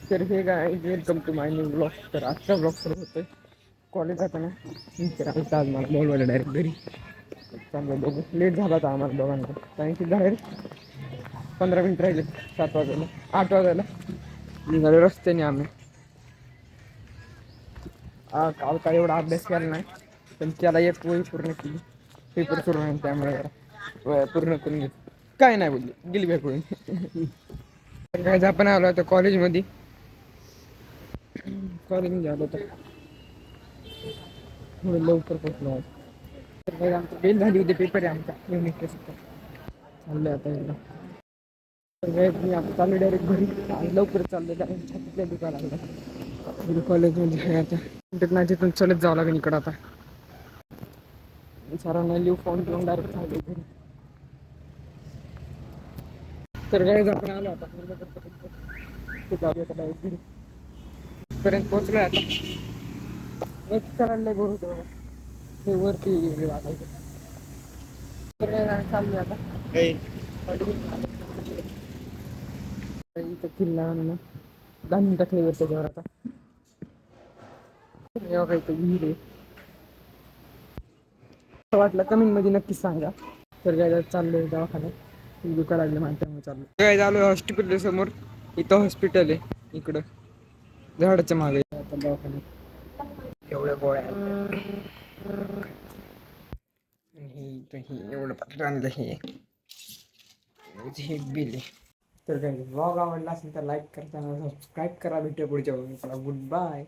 तर हे काय welcome to my new blog. तर आजचा ब्लॉग सुरू होतोय कॉलेज जाताना. तर आमचा आज मला बोलवायला डायरेक्ट घरी चांगलं बघू. लेट झाला होता आम्हाला दोघांना, कारण की बाहेर 15 मिनिट राहिले 7 वाजायला 8 वाजायला निघालो रस्त्याने आम्ही. काल काय एवढा अभ्यास केला नाही, पण त्याला एक वही पूर्ण केली. पेपर सुरू नाही त्यामुळे जरा पूर्ण करून घेतली. काय नाही बोलली, गेली बॅक होईल. काय आपण आलो आता कॉलेजमध्ये. कॉलेजमध्ये आलो तर थोडं लवकर पोचलो आज. तर काय आमची बेल झाली होती, पेपर आहे आमचा युनिट टेस्टचा. चाललं आता एकदा. तर काय मी आता चालू डायरेक्ट घरी. आज लवकर चाललं कारण छातीतल्या दुखायला लागला. कॉलेजमध्ये आहे आता. नाही तिथून चलत जावं लागेल इकडं आता. सरांना लिव्ह फोन घेऊन डायरेक्ट चालू घरी. तर काय आपण आलो आता घरी पर्यंत पोहोचलोय आता. करायला बोलू तेव्हा ते वरती वाटायचं. तर काय चाललोय आता इथं किल्ला आणून 10 मिनिटं ठेवलं त्याच्यावर आता. एव्हा काही तर विहीर आहे. असं वाटलं कमेंट मध्ये नक्कीच सांगा. तर काय चाललोय दवाखान्यात, दुखा लागले माझ्या त्यामुळे चाललो. काय झालं हॉस्पिटल समोर. इथं हॉस्पिटल आहे इकडं झाडाच्या मागे आता दवाखान्यात. एवढ्या गोळ्या ही एवढं पाकिट आणलं. हे बिल आहे. तर काय ब्लॉग आवडला असेल तर लाईक करा, सबस्क्राईब करा. भेटूया पुढच्या ब्लॉगला. Good bye.